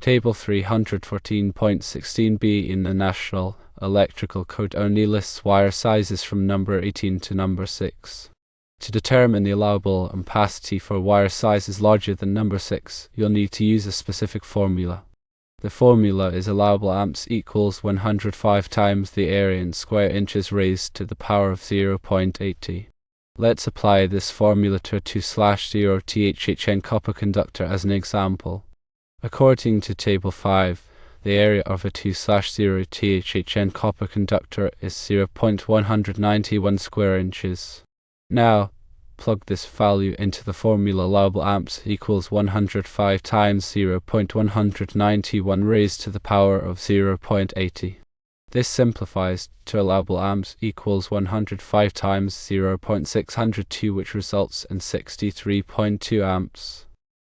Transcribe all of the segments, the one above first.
Table 314.16b in the National Electrical Code only lists wire sizes from number 18 to number 6. To determine the allowable ampacity for wire sizes larger than number 6, you'll need to use a specific formula. The formula is allowable amps equals 105 times the area in square inches raised to the power of 0.80. Let's apply this formula to a 2/0 THHN copper conductor as an example. According to Table 5, the area of a 2/0 THHN copper conductor is 0.191 square inches. Now, plug this value into the formula. Allowable amps equals 105 times 0.191 raised to the power of 0.80. This simplifies to allowable amps equals 105 times 0.602, which results in 63.2 amps.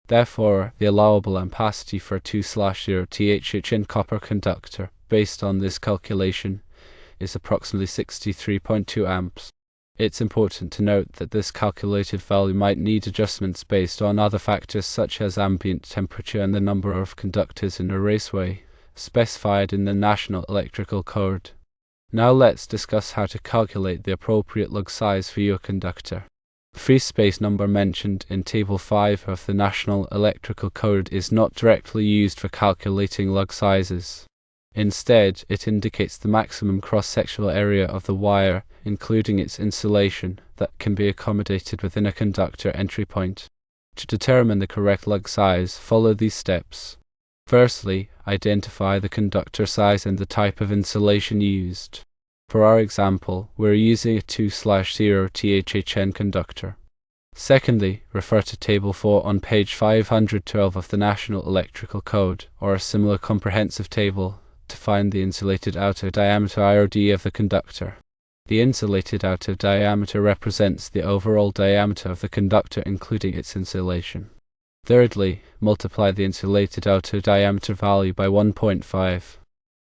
Therefore, the allowable ampacity for a 2/0 THHN copper conductor, based on this calculation, is approximately 63.2 amps. It's important to note that this calculated value might need adjustments based on other factors such as ambient temperature and the number of conductors in a raceway, specified in the National Electrical Code. Now let's discuss how to calculate the appropriate lug size for your conductor. The free space number mentioned in Table 5 of the National Electrical Code is not directly used for calculating lug sizes. Instead, it indicates the maximum cross-sectional area of the wire, including its insulation, that can be accommodated within a conductor entry point. To determine the correct lug size, follow these steps. Firstly, identify the conductor size and the type of insulation used. For our example, we're using a 2/0 THHN conductor. Secondly, refer to Table 4 on page 512 of the National Electrical Code, or a similar comprehensive table, to find the insulated outer diameter (IRD) of the conductor. The insulated outer diameter represents the overall diameter of the conductor including its insulation. Thirdly, multiply the insulated outer diameter value by 1.5.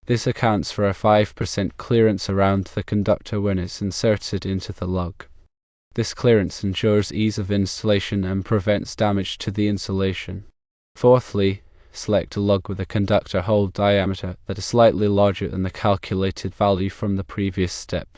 This accounts for a 5% clearance around the conductor when it's inserted into the lug. This clearance ensures ease of installation and prevents damage to the insulation. Fourthly, select a lug with a conductor hole diameter that is slightly larger than the calculated value from the previous step.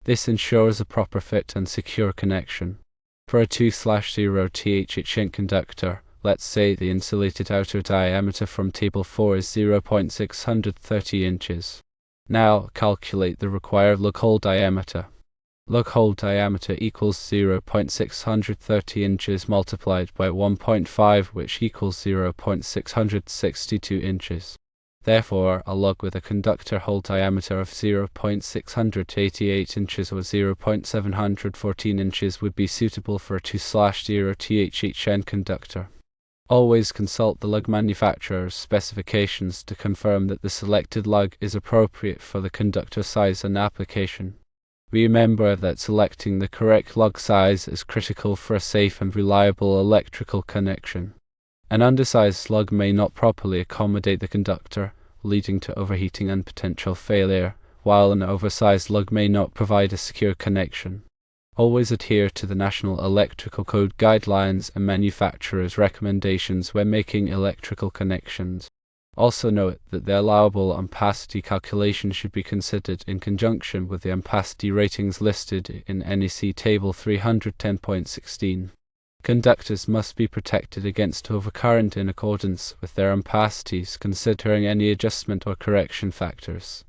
This ensures a proper fit and secure connection. For a 2/0 THHN conductor, let's say the insulated outer diameter from Table 4 is 0.630 inches. Now calculate the required lug hole diameter. Lug hole diameter equals 0.630 inches multiplied by 1.5, which equals 0.662 inches. Therefore, a lug with a conductor hole diameter of 0.688 inches or 0.714 inches would be suitable for a 2/0 THHN conductor. Always consult the lug manufacturer's specifications to confirm that the selected lug is appropriate for the conductor size and application. Remember that selecting the correct lug size is critical for a safe and reliable electrical connection. An undersized lug may not properly accommodate the conductor, leading to overheating and potential failure, while an oversized lug may not provide a secure connection. Always adhere to the National Electrical Code guidelines and manufacturer's recommendations when making electrical connections. Also note that the allowable ampacity calculation should be considered in conjunction with the ampacity ratings listed in NEC Table 310.16. Conductors must be protected against overcurrent in accordance with their ampacities, considering any adjustment or correction factors.